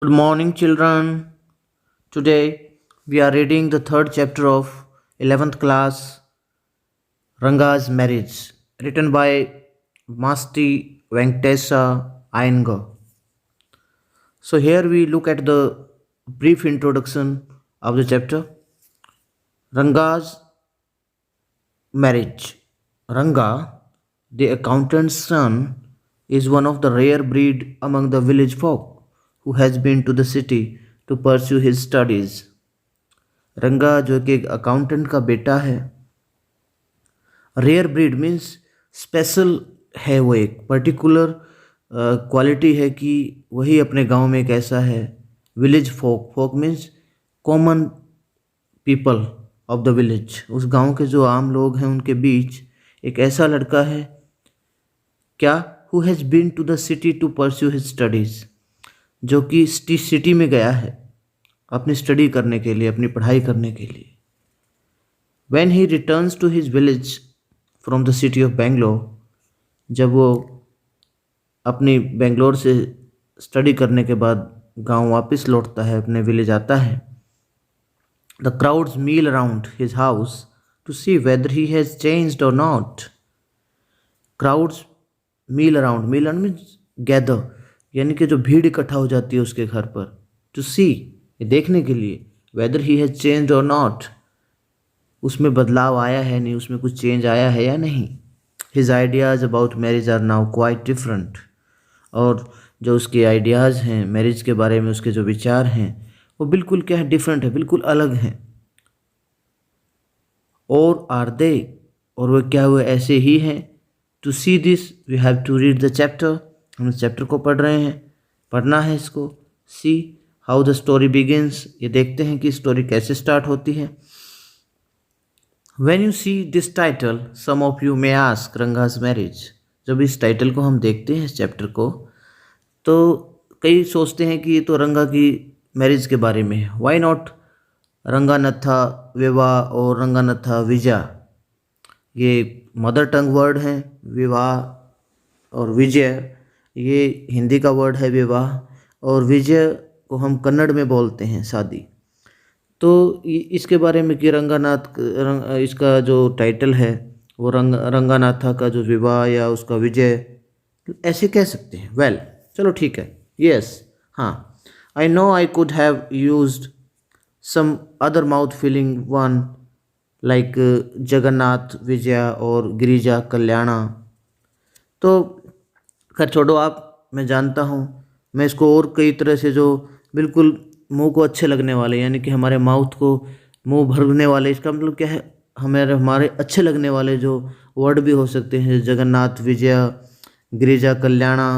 Good morning, children. Today we are reading the third chapter of 11th class Ranga's Marriage, written by Masti Venkatesa Iyengar. So, here we look at the brief introduction of the chapter Ranga's Marriage. Ranga, the accountant's son, is one of the rare breed among the village folk who has been to the city to pursue his studies. रंगा जो कि एक accountant का बेटा है। Rare breed means special है, वो एक पर्टिकुलर क्वालिटी है कि वही अपने गांव में एक ऐसा है। Village folk, folk means common people of the village, उस गांव के जो आम लोग हैं उनके बीच एक ऐसा लड़का है क्या, who has been to the city to pursue his studies, जो कि सिटी में गया है अपनी स्टडी करने के लिए, अपनी पढ़ाई करने के लिए। When he returns to his village from the city of Bangalore, जब वो अपनी बेंगलोर से स्टडी करने के बाद गांव वापस लौटता है, अपने विलेज आता है, the crowds meal around his house to see whether he has changed or not. Crowds meal around means gather, यानी कि जो भीड़ इकट्ठा हो जाती है उसके घर पर, to see, ये देखने के लिए, whether he has changed or not, उसमें बदलाव आया है नहीं, उसमें कुछ चेंज आया है या नहीं। His ideas about marriage are now quite different, और जो उसके आइडियाज़ हैं मैरिज के बारे में, उसके जो विचार हैं वो बिल्कुल क्या है, डिफरेंट है, बिल्कुल अलग हैं। और आर दे, और वो क्या हुए ऐसे ही हैं। To see this we have to read the chapter, हम इस चैप्टर को पढ़ रहे हैं, पढ़ना है इसको। See how the story begins, ये देखते हैं कि स्टोरी कैसे स्टार्ट होती है। When you see this title, some of you may ask Ranga's marriage. जब इस टाइटल को हम देखते हैं, इस चैप्टर को, तो कई सोचते हैं कि ये तो रंगा की मैरिज के बारे में है। Why not रंगानथा विवाह और रंगानथा विजय, ये मदर टंग वर्ड हैं। विवाह और विजय ये हिंदी का वर्ड है विवाह, और विजय को हम कन्नड़ में बोलते हैं शादी। तो इसके बारे में कि इसका जो टाइटल है वो रंगानाथा का जो विवाह या उसका विजय ऐसे कह सकते हैं। वेल चलो ठीक है, यस, हाँ, I know I could have used some other mouth filling one like Jagannath Vijay or Girija कल्याणा। तो खैर छोड़ो आप, मैं जानता हूँ, मैं इसको और कई तरह से जो बिल्कुल मुंह को अच्छे लगने वाले, यानी कि हमारे माउथ को मुंह भरने वाले, इसका मतलब क्या है, हमारे अच्छे लगने वाले जो वर्ड भी हो सकते हैं, Jagannath Vijay, Girija Kalyana.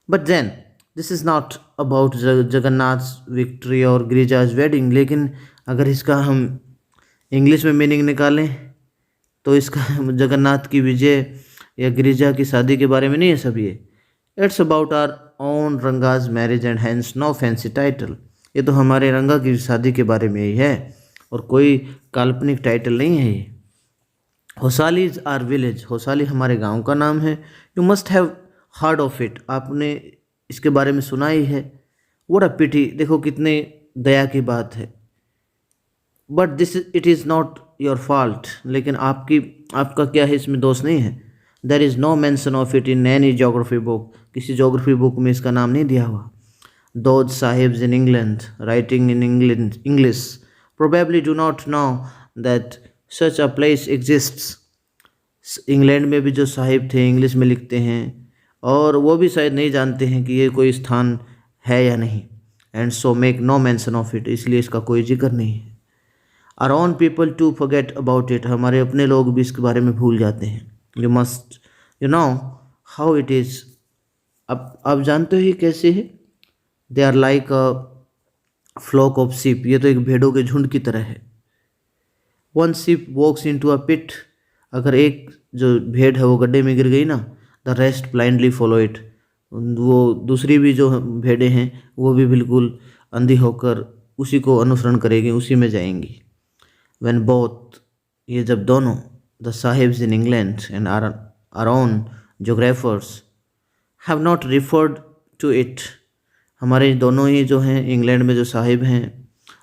But then this is not about Jagannath victory or Girija's wedding. लेकिन अगर इसका हम इंग्लिश में मीनिंग निकालें तो इसका जगन्नाथ की विजय या गिरिजा की शादी के बारे में नहीं है सब ये। It's about our own Ranga's marriage and has no fancy title. ये तो हमारे रंगा की शादी के बारे में ही है और कोई काल्पनिक टाइटल नहीं है ये। Hosali is are village, Hosali हमारे गांव का नाम है। You must have heard of it, आपने इसके बारे में सुना ही है। व्हाट अ पिटी, देखो कितने दया की बात है। But this it is not your fault, लेकिन आपका क्या है, इसमें दोष नहीं है। There is no mention of it in any geography book, किसी जोग्राफी बुक में इसका नाम नहीं दिया हुआ। Those sahibs in England, writing in English, probably do not know that such a place exists. England में भी जो साहिब थे इंग्लिश में लिखते हैं, और वो भी शायद नहीं जानते हैं कि ये कोई स्थान है या नहीं। And so make no mention of it, इसलिए इसका कोई जिक्र नहीं है। Our own people to forget about it, हमारे अपने लोग भी इसके बारे में भूल जाते हैं। You must you know how it is, अब आप जानते हो ये कैसे है। They are like a flock of sheep, ये तो एक भेड़ों के झुंड की तरह है। One sheep walks into a pit, अगर एक जो भेड़ है वो गड्ढे में गिर गई ना, the rest blindly follow it, वो दूसरी भी जो भेड़ें हैं वो भी बिल्कुल अंधी होकर उसी को अनुसरण करेगी, उसी में जाएंगी। व्हेन बोथ, ये जब दोनों, the sahibs in England and our own geographers have not referred to it, हमारे दोनों ही जो हैं इंग्लैंड में जो साहिब हैं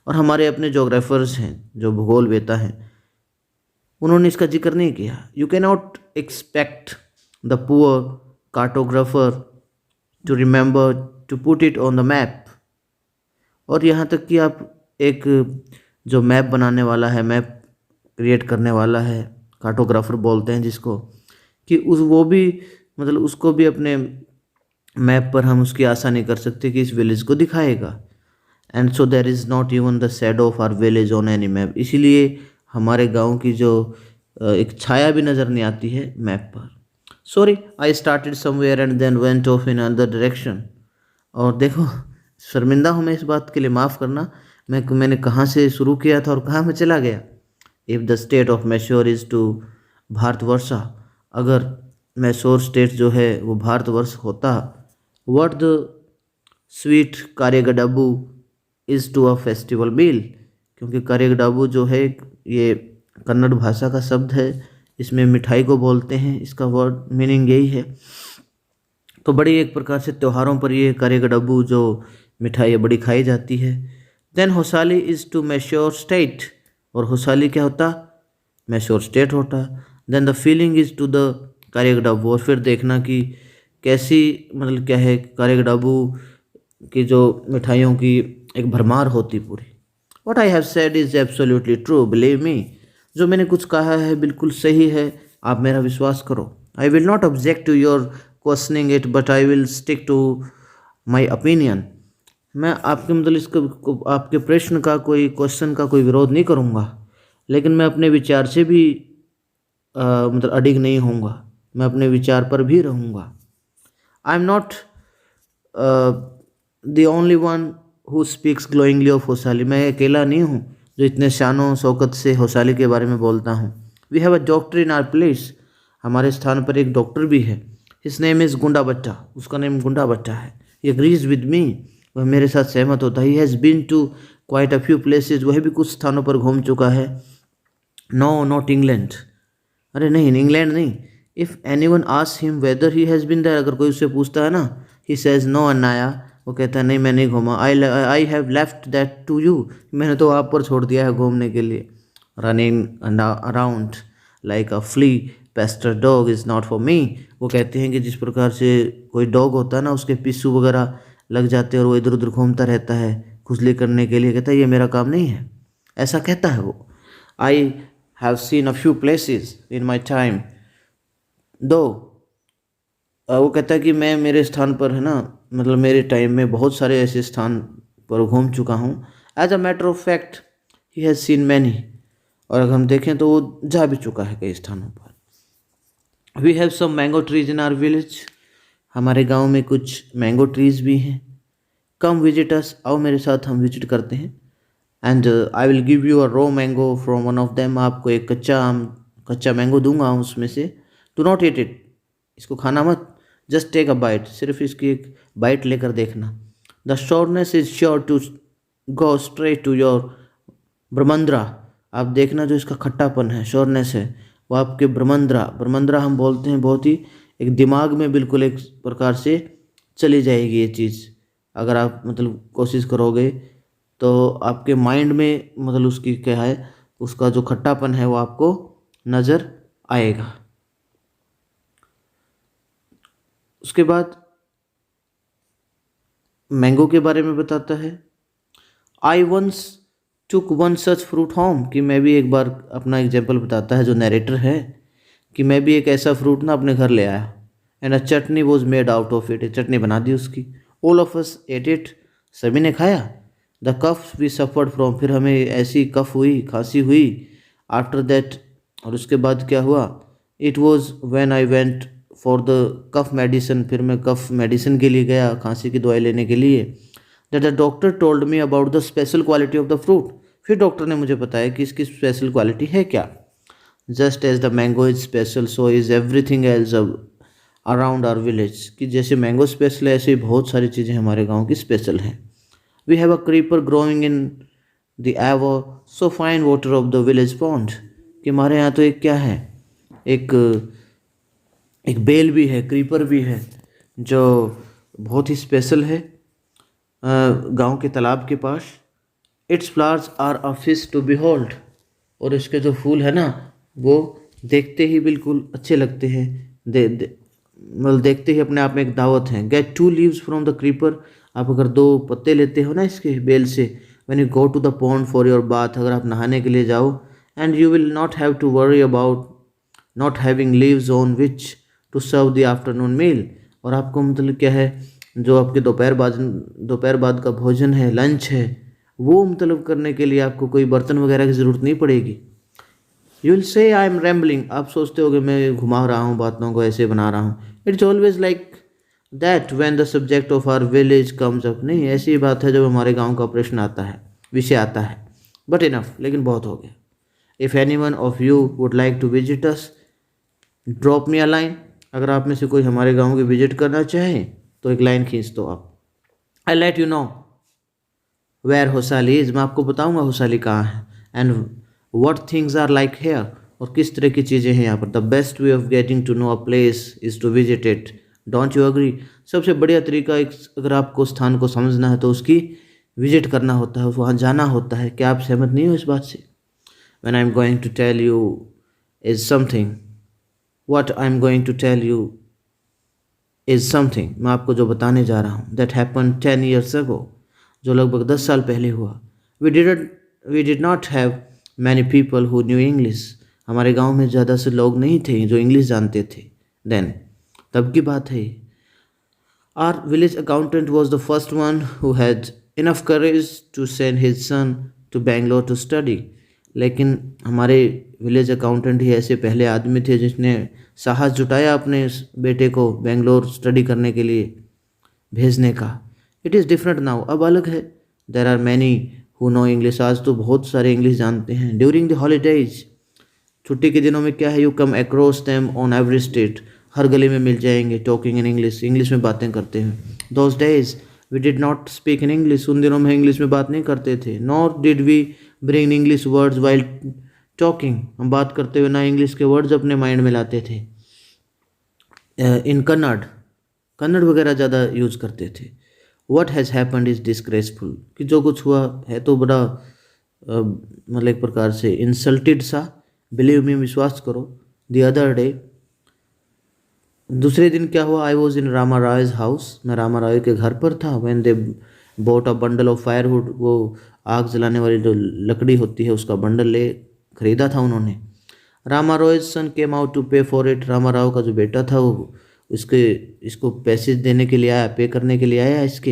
और हमारे अपने जोग्राफर्स हैं जो भूगोल वेता हैं, उन्होंने इसका जिक्र नहीं किया। You can not expect the poor cartographer to remember to put it on the map. और यहाँ तक कि आप एक जो मैप बनाने वाला है, मैप क्रिएट करने वाला है, कार्टोग्राफर बोलते हैं जिसको, कि उस वो भी मतलब उसको भी अपने मैप पर हम उसकी आशा नहीं कर सकते कि इस विलेज को दिखाएगा। And so there is not even the shadow of our village on any map. इसीलिए हमारे गांव की जो एक छाया भी नज़र नहीं आती है मैप पर। Sorry, I started somewhere and then went off in other direction. और देखो, शर्मिंदा हूँ मैं इस बात के लिए, माफ़ करना, मैंने कहाँ से शुरू किया था और कहाँ मैं चला गया। If the state of Mysore is to Bharatavarsha, अगर मैसूर स्टेट जो है वो भारतवर्ष होता, what the sweet karigadubu is to a festival meal, क्योंकि कार्यगडाबू जो है ये कन्नड़ भाषा का शब्द है, इसमें मिठाई को बोलते हैं, इसका वर्ड मीनिंग यही है। तो बड़ी एक प्रकार से त्योहारों पर ये कार्यगडाबू जो मिठाई है बड़ी खाई जाती है। Then Hosahalli is to Mysore state, और होसाली क्या होता, मैश्योर स्टेट होता। Then the filling is to the karigadubu, और फिर देखना कि कैसी मतलब क्या है कार्यगडाबू की जो मिठाइयों की एक भरमार होती पूरी। What I have said is absolutely true, believe me, जो मैंने कुछ कहा है बिल्कुल सही है, आप मेरा विश्वास करो। I will not object to your questioning it, but I will stick to my opinion. मैं आपके मतलब इसको आपके प्रश्न का कोई क्वेश्चन का कोई विरोध नहीं करूँगा, लेकिन मैं अपने विचार से भी मतलब अडिग नहीं होऊंगा, मैं अपने विचार पर भी रहूँगा। I am not the only one who speaks glowingly of Hosahalli, मैं अकेला नहीं हूँ जो इतने शानो शौकत से होसाली के बारे में बोलता हूँ। We have a doctor in our place, हमारे स्थान पर एक डॉक्टर भी है। हिज नेम इज़ गुंडा भट्टा, उसका नेम गुंडा भट्टा है। ही एग्रीज विद मी, वह मेरे साथ सहमत होता है। He has been to quite a few places, वह भी कुछ स्थानों पर घूम चुका है। नो नॉट इंग्लैंड, अरे नहीं इंग्लैंड नहीं। If any one ask him whether he has been there, अगर कोई उससे पूछता है ना, ही सेज नो अन्नाया, वो कहता है नहीं मैं नहीं घूमा। I have left that to you, मैंने तो आप पर छोड़ दिया है घूमने के लिए। Running around like a flea pester dog is not for me, वो कहते हैं कि जिस प्रकार से कोई डॉग होता है ना, उसके पिस्सू वगैरह लग जाते हैं और वो इधर उधर घूमता रहता है खुजली करने के लिए, कहता है ये मेरा काम नहीं है, ऐसा कहता है वो। I have seen a few places in my time दो, वो कहता है कि मैं मेरे स्थान पर है ना, मतलब मेरे टाइम में बहुत सारे ऐसे स्थान पर घूम चुका हूँ। As a matter of fact he has seen many, और अगर हम देखें तो वो जा भी चुका है कई स्थानों पर। We have some mango trees in our village, हमारे गांव में कुछ मैंगो ट्रीज भी हैं। कम विजिट अस, आओ मेरे साथ हम विजिट करते हैं। And I will give you a raw mango from one of them, आपको एक कच्चा मैंगो दूंगा उसमें से। डू नॉट ईट इट, इसको खाना मत, जस्ट टेक अ बाइट, सिर्फ इसकी एक बाइट लेकर देखना। The sureness is sure to go straight to your brahmarandhra, आप देखना जो इसका खट्टापन है, श्योरनेस है, वो आपके ब्रह्मंद्रा हम बोलते हैं, बहुत ही एक दिमाग में बिल्कुल एक प्रकार से चली जाएगी ये चीज़। अगर आप मतलब कोशिश करोगे तो आपके माइंड में मतलब उसकी क्या है, उसका जो खट्टापन है वो आपको नज़र आएगा। उसके बाद मैंगो के बारे में बताता है। I once took one such fruit home, कि मैं भी एक बार अपना एग्जाम्पल बताता है जो नरेटर है, कि मैं भी एक ऐसा फ्रूट ना अपने घर ले आया। And a chutney was made out of it, चटनी बना दी उसकी। All of us ate it, सभी ने खाया। The cough we suffered from, फिर हमें ऐसी कफ हुई, खांसी हुई। आफ्टर दैट, और उसके बाद क्या हुआ, it was when I went for the cough medicine, फिर मैं कफ मेडिसिन के लिए गया, खांसी की दवाई लेने के लिए। That the doctor told me about the special quality of the fruit, फिर डॉक्टर ने मुझे बताया कि इसकी स्पेशल क्वालिटी है क्या। Just as the mango is special so is everything else around our village, कि जैसे मैंगो स्पेशल है ऐसे ही बहुत सारी चीज़ें हमारे गाँव की स्पेशल हैं। We have a creeper growing in the ever so fine water of the village pond, कि हमारे यहाँ तो एक क्या है, एक एक बेल भी है, क्रीपर भी है, जो बहुत ही स्पेशल है। गांव के तालाब के पास। Its flowers are a feast to behold, और इसके जो फूल है ना वो देखते ही बिल्कुल अच्छे लगते हैं। मतलब देखते ही अपने आप में एक दावत है। Get 2 leaves from the creeper, आप अगर 2 पत्ते लेते हो ना इसके बेल से, when you go to the pond for your bath, अगर आप नहाने के लिए जाओ, and you will not have to worry about not having leaves on which to serve the afternoon meal, और आपको मतलब क्या है, जो आपके दोपहर बाद का भोजन है, लंच है, वो मतलब करने के लिए आपको कोई बर्तन वगैरह की ज़रूरत नहीं पड़ेगी। You will say I am rambling, आप सोचते हो कि मैं घुमा रहा हूँ, बातों को ऐसे बना रहा हूँ। It's always like that when the subject of our village comes up, नहीं ऐसी ही बात है जब हमारे गाँव का प्रश्न आता है, विषय आता है। बट इनफ, लेकिन बहुत हो गया। If any one of you would like to visit us, drop me a line, अगर आप में से कोई हमारे गाँव की विजिट करना चाहे तो एक लाइन खींच दो आप। I let you know where Hosahalli is, मैं आपको बताऊंगा होसाली कहाँ है, and what things are like here, और किस तरह की चीज़ें हैं यहाँ पर। The best way of getting to know a place is to visit it, don't you agree, सबसे बढ़िया तरीका एक, अगर आपको स्थान को समझना है तो उसकी विजिट करना होता है, वहाँ जाना होता है। क्या आप सहमत नहीं हो इस बात से? When I am going to tell you is something, what I am going to tell you is something, मैं आपको जो बताने जा रहा हूँ, दैट हैपन 10 years ago, जो लगभग 10 साल पहले हुआ। We did not have many people who knew English, हमारे गांव में ज़्यादा से लोग नहीं थे जो इंग्लिश जानते थे। देन, तब की बात है। Our village accountant was the first one who had enough courage to send his son to Bangalore to study, लेकिन हमारे विलेज अकाउंटेंट ही ऐसे पहले आदमी थे जिसने साहस जुटाया अपने बेटे को बेंगलोर स्टडी करने के लिए भेजने का। इट इज़ डिफरेंट नाउ, अब अलग है। There are many who know English, आज तो बहुत सारे इंग्लिश जानते हैं। ड्यूरिंग द हॉलीडेज, छुट्टी के दिनों में क्या है, you come across them on every street, हर गली में मिल जाएंगे, टॉकिंग इन इंग्लिश, इंग्लिश में बातें करते हैं। Those days we did not speak in English, उन दिनों में इंग्लिश में बात नहीं करते थे। Nor did we bring English words while talking, हम बात करते हुए ना इंग्लिश के वर्ड्स अपने माइंड में लाते थे। इन कन्नड़ वगैरह ज़्यादा यूज करते थे। What has happened is disgraceful, कि जो कुछ हुआ है तो बड़ा मतलब एक प्रकार से इंसल्टेड सा। बिलीव मी, विश्वास करो। द अदर डे, दूसरे दिन क्या हुआ, आई वॉज इन रामा रायज हाउस, मैं रामा राय के घर पर था। When they bought a bundle of firewood, वो आग जलाने वाली जो लकड़ी होती है उसका बंडल ले खरीदा था उन्होंने। रामा रॉयज सन केम आउट टू पे फॉर इट, रामा राव का जो बेटा था वो इसको पैसे देने के लिए आया, पे करने के लिए आया इसके।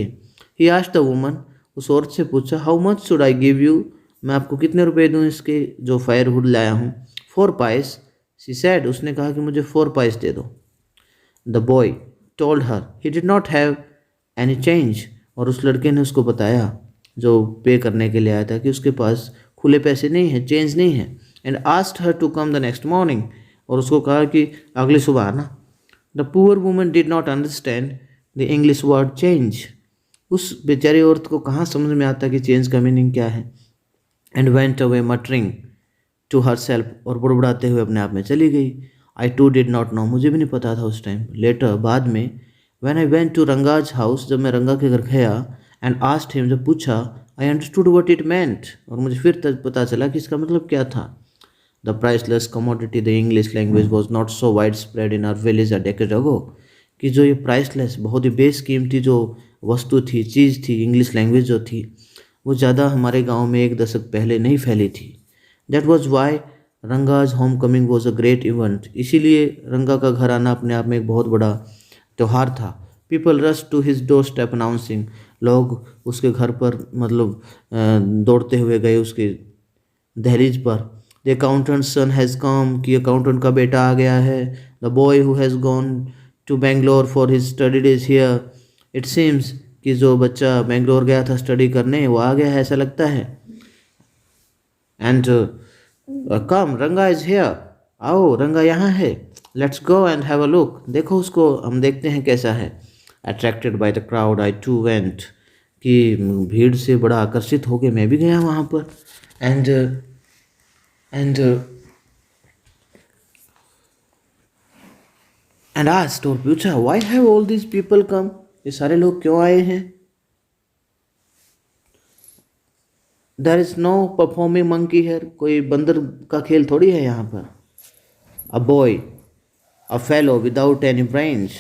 ही आस्क्ड द वुमन, उस औरत से पूछा, how much should I give you, मैं आपको कितने रुपए दूं इसके जो फायरवुड लाया हूँ। 4 पाइस, शी सेड, उसने कहा कि मुझे 4 पाइस दे दो। The boy told her he did not have any change, और उस लड़के ने उसको बताया जो पे करने के लिए आया था कि उसके पास खुले पैसे नहीं है, चेंज नहीं है। And asked her to come the next morning, और उसको कहा कि अगली सुबह आना। The poor woman did not understand the English word change, उस बेचारी औरत को कहाँ समझ में आता कि चेंज का मीनिंग क्या है। And went away muttering to herself, और बुड़बुड़ाते हुए अपने आप में चली गई। I too did not know, मुझे भी नहीं पता था उस टाइम। लेटर, बाद में, when I went to Ranga's house, जब मैं रंगा के घर गया, एंड आस्क्ड हिम, जब पूछा, I understood what it meant, और मुझे फिर तक पता चला कि इसका मतलब क्या था। The priceless commodity the English language was not so widespread in our village a decade ago, कि जो ये प्राइसलेस, बहुत ही बेशकीमती जो वस्तु थी, चीज़ थी, इंग्लिश लैंग्वेज जो थी, वो ज़्यादा हमारे गांव में 1 दशक पहले नहीं फैली थी। That was why Ranga's home coming was a great event, इसीलिए रंगा का घर आना अपने आप में एक बहुत बड़ा त्यौहार था। People rush to his doorstep announcing, लोग उसके घर पर मतलब दौड़ते हुए गए उसके दहलीज पर। The accountant son has come, कि अकाउंटेंट का बेटा आ गया है। The boy who has gone to Bangalore for his study days here, it seems, कि जो बच्चा बेंगलोर गया था स्टडी करने वो आ गया है ऐसा लगता है। एंड कम, रंगा इज हियर, आओ रंगा यहाँ है। Let's go and have a look, देखो उसको, हम देखते हैं कैसा है। Attracted by the crowd I too went, कि भीड़ से बड़ा आकर्षित हो गए, मैं भी गया वहाँ पर। एंड एंड एंड आस्क्ड, और पूछा, why have all these people come, ये सारे लोग क्यों आए हैं। There is no performing monkey here, कोई बंदर का खेल थोड़ी है यहाँ पर. A boy, a fellow without any brains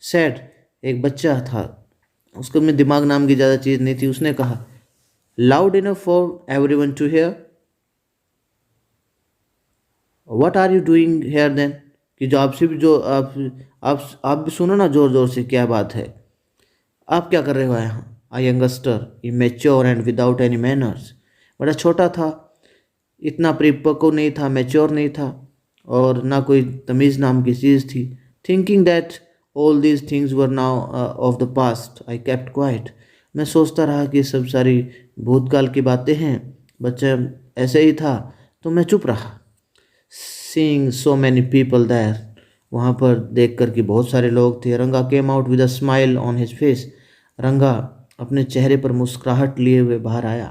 said, एक बच्चा था, उसको में दिमाग नाम की ज़्यादा चीज़ नहीं थी, उसने कहा, loud enough for everyone to hear, what are you doing here then, कि जो आपसे भी जो आप भी सुनो ना जोर जोर से, क्या बात है, आप क्या कर रहे हो यहाँ. A youngster immature and without any manners, बड़ा छोटा था, इतना परिपक्व नहीं था, मैच्योर नहीं था, और ना कोई तमीज़ नाम की चीज़ थी. Thinking that all these things were now of the past I kept quite, मैं सोचता रहा कि सब सारी भूतकाल की बातें हैं, बच्चा ऐसे ही था, तो मैं चुप रहा. Seeing so many people there, वहाँ पर देख कर कि बहुत सारे लोग थे. Ranga came out with a smile on his face, Ranga अपने चेहरे पर मुस्कुराहट लिए हुए बाहर आया.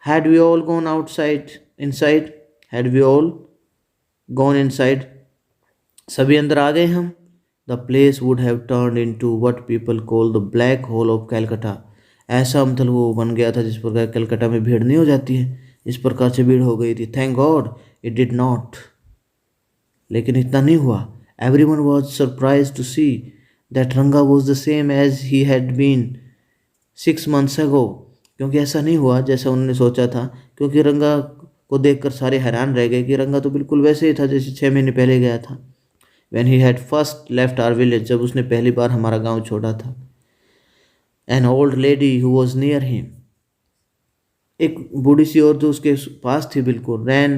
Had we all gone outside inside, had we all gone inside, सभी अंदर आ गए हम. The place would have turn into what people call the black hole of Calcutta, ऐसा मतलब वो बन गया था जिस प्रकार कलकत्ता में भीड़ नहीं हो जाती है, इस प्रकार से भीड़ हो गई थी. Thank God it did not, लेकिन इतना नहीं हुआ. Everyone was surprise to see that Ranga was the same as he had been 6 months ago, क्योंकि ऐसा नहीं हुआ जैसा उन्होंने सोचा था, क्योंकि रंगा को देखकर सारे हैरान रह गए कि रंगा तो बिल्कुल वैसे ही था जैसे 6 महीने पहले गया था. When he had first left our village, जब उसने पहली बार हमारा गांव छोड़ा था. An old lady who was near him, एक बूढ़ी सी औरत जो उसके पास थी बिल्कुल, ran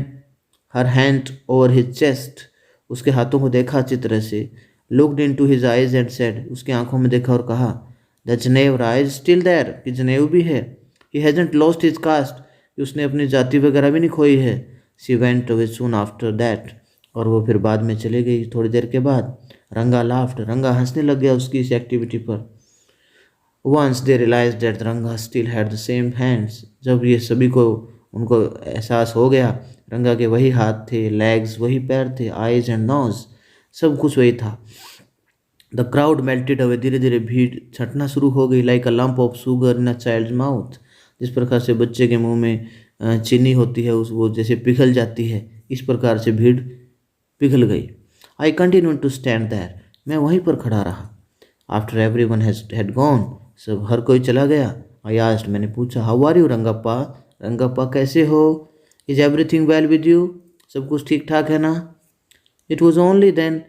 her hand over his chest, उसके हाथों को देखा अच्छी तरह से, looked into his eyes and said, उसकी आंखों में देखा और कहा, the Genevra is still there, कि जनेऊ भी है. He hasn't lost his caste, कि उसने अपनी जाति वगैरह भी नहीं खोई है. She went away soon after that, और वो फिर बाद में चली गई थोड़ी देर के बाद. रंगा लाफ्ड, रंगा हंसने लग गया उसकी इस एक्टिविटी पर. वंस दे रियलाइज दैट रंगा still had the same hands, जब ये सभी को उनको एहसास हो गया रंगा के वही हाथ थे, लेग्स वही पैर थे, आईज एंड नोज सब कुछ वही था. द क्राउड मेल्टेड अवे, धीरे धीरे भीड़ छटना शुरू हो गई. Like a lump of sugar in a child mouth, जिस प्रकार से बच्चे के मुंह में चीनी होती है, उस वो जैसे पिघल जाती है, इस प्रकार से भीड़ पिघल गई. I continue to stand there, मैं वहीं पर खड़ा रहा. After everyone had gone, सब हर कोई चला गया. आई आस्क्ड, मैंने पूछा, how are you Rangappa, Rangappa कैसे हो, is everything well with you, सब कुछ ठीक ठाक है ना. It was only then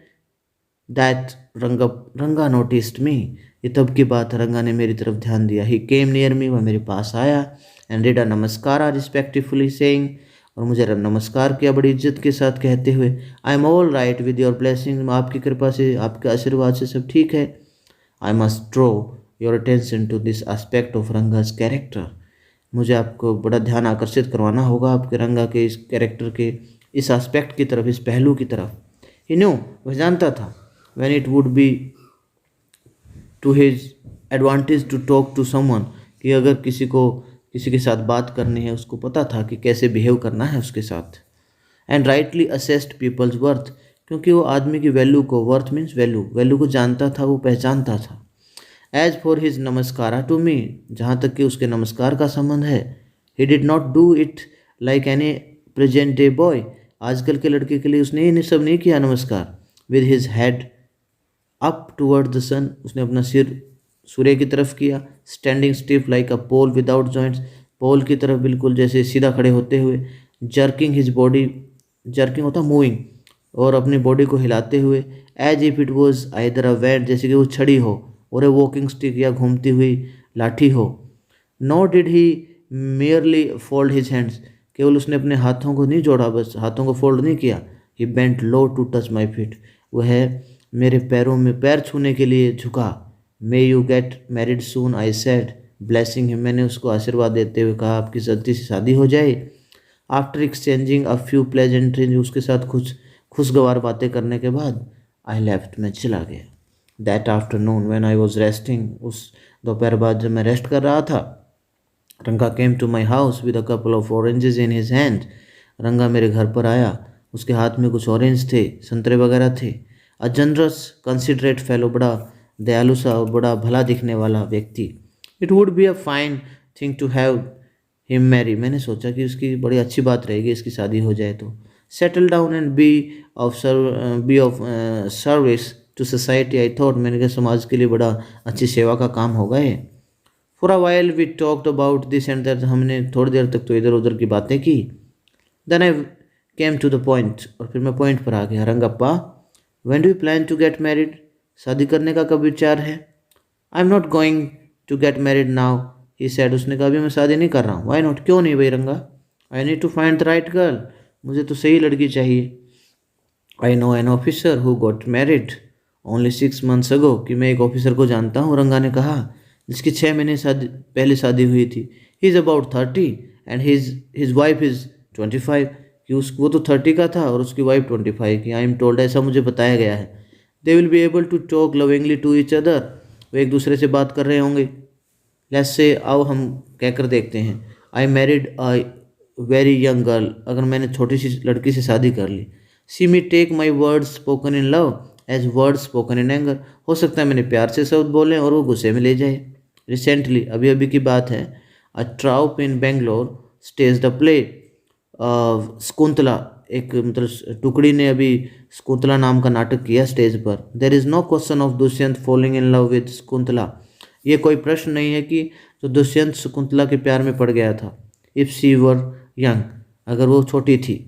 that Ranga noticed me, ये तब की बात है, रंगा ने मेरी तरफ ध्यान दिया. ही केम नियर मी, वह मेरे पास आया. एंड डिड अ नमस्कार रिस्पेक्टफुली सेइंग, और मुझे नमस्कार किया बड़ी इज्जत के साथ कहते हुए, I am all right with your blessing, आपकी कृपा से, आपके आशीर्वाद से सब ठीक है. I must draw your attention to this aspect of Ranga's character, मुझे आपको बड़ा ध्यान आकर्षित करवाना होगा आपके रंगा के इस कैरेक्टर के इस एस्पेक्ट की तरफ, इस पहलू की तरफ. ही न्यू, वह जानता था, when it would be to his advantage to talk to someone, कि अगर किसी के साथ बात करनी है, उसको पता था कि कैसे बिहेव करना है उसके साथ. And rightly assessed people's worth, क्योंकि वो आदमी की वैल्यू को, वर्थ मीन्स वैल्यू, वैल्यू को जानता था, वो पहचानता था. As for his namaskara to me, जहाँ तक कि उसके नमस्कार का संबंध है, he did not do it like any present day boy, आजकल के लड़के के लिए उसने ये सब नहीं किया नमस्कार. With his head up toward the sun, उसने अपना सिर सूर्य की तरफ किया. Standing stiff like a pole without joints, pole की तरफ बिल्कुल जैसे सीधा खड़े होते हुए. जर्किंग हिज बॉडी, जर्किंग होता मूविंग, और अपनी बॉडी को हिलाते हुए. As if it was either a vat, जैसे कि वो छड़ी हो और ए वॉकिंग स्टिक या घूमती हुई लाठी हो. Not did he merely fold his hands, केवल उसने अपने हाथों को नहीं जोड़ा, बस हाथों को फोल्ड नहीं किया. He bent low to touch my feet, वह मेरे पैरों में पैर छूने के लिए झुका. May you get married soon I said blessing him, मैंने उसको आशीर्वाद देते हुए कहा, आपकी जल्दी से शादी हो जाए. After exchanging a few pleasantries, उसके साथ कुछ खुशगवार बातें करने के बाद, आई लेफ्ट, मैं चला गया. That afternoon when I was resting, उस दोपहर बाद जब मैं रेस्ट कर रहा था, Ranga came to my house with a couple of oranges in his hand, Ranga मेरे घर पर आया, उसके हाथ में कुछ ऑरेंज थे, संतरे वगैरह थे. अ जनरस कंसिडरेट फेलो, बड़ा दयालु सा और बड़ा भला दिखने वाला व्यक्ति. It would be a fine thing to have him marry, मैंने सोचा कि उसकी बड़ी अच्छी बात रहेगी इसकी शादी हो जाए तो। Settle down and be of service to society, I thought, मैंने कहा समाज के लिए बड़ा अच्छी सेवा का काम होगा ये। For a while we talked about this and that, हमने थोड़ी देर तक तो इधर उधर की बातें की। Then I came to the point, और फिर मैं पॉइंट पर आ गया। Rangappa, when do you plan to get married, शादी करने का कब विचार है? I am not going to get married now, he said, उसने कहा अभी मैं शादी नहीं कर रहा हूँ। वाई नॉट, क्यों नहीं भाई Ranga? I need to find the right girl, मुझे तो सही लड़की चाहिए। I know an officer who got married only 6 months ago, कि मैं एक ऑफिसर को जानता हूँ, रंगा ने कहा, जिसकी 6 महीने पहले शादी हुई थी। He is about 30 and his wife is 25, कि वो तो 30 का था और उसकी वाइफ 25 की। आई एम टोल्ड, ऐसा मुझे बताया गया है। They will be able to talk lovingly to each other, वो एक दूसरे से बात कर रहे होंगे। लेट्स से, आओ हम कहकर देखते हैं। I married a very young girl, अगर मैंने छोटी सी लड़की से शादी कर ली। See me take my words spoken in love as words spoken in anger, हो सकता है मैंने प्यार से शब्द बोले और वो गुस्से में ले जाए। रिसेंटली, अभी अभी की बात है, a troupe in Bangalore stage the play Shakuntala, एक मतलब टुकड़ी ने अभी शकुंतला नाम का नाटक किया स्टेज पर। There is no question of Dushyant falling in love with Shakuntala, ये कोई प्रश्न नहीं है कि जो दुष्यंत शकुंतला के प्यार में पड़ गया था। इफ़ शी वर यंग, अगर वो छोटी थी।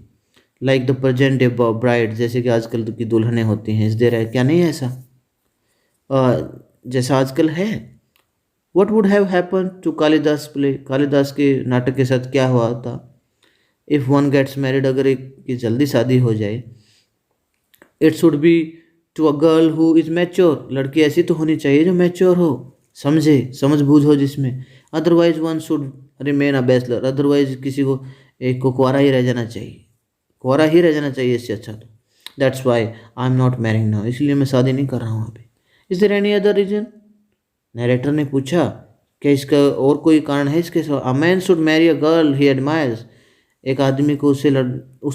Like the present day bride, जैसे कि आजकल की दुल्हनें होती हैं, इस देर है, क्या नहीं है ऐसा? जैसा आजकल है। What would have happen to Kalidas play, Kalidas के नाटक के साथ क्या हुआ था? इफ़ वन गेट्स मैरिड, अगर एक की जल्दी शादी हो जाए, it should be to a girl who is mature, लड़की ऐसी तो होनी चाहिए जो मैच्योर हो, समझे, समझ बूझ हो जिसमें। Otherwise one should remain a bachelor, otherwise किसी को एक को कुंवारा ही रह जाना चाहिए, कुंवारा ही रह जाना चाहिए, इससे अच्छा तो। That's why I am not marrying now, इसलिए मैं शादी नहीं कर रहा हूँ अभी। Is there any other reason, narrator ने पूछा, क्या इसका और कोई कारण है इसके साथ? A man should marry a girl he admires, एक आदमी को उस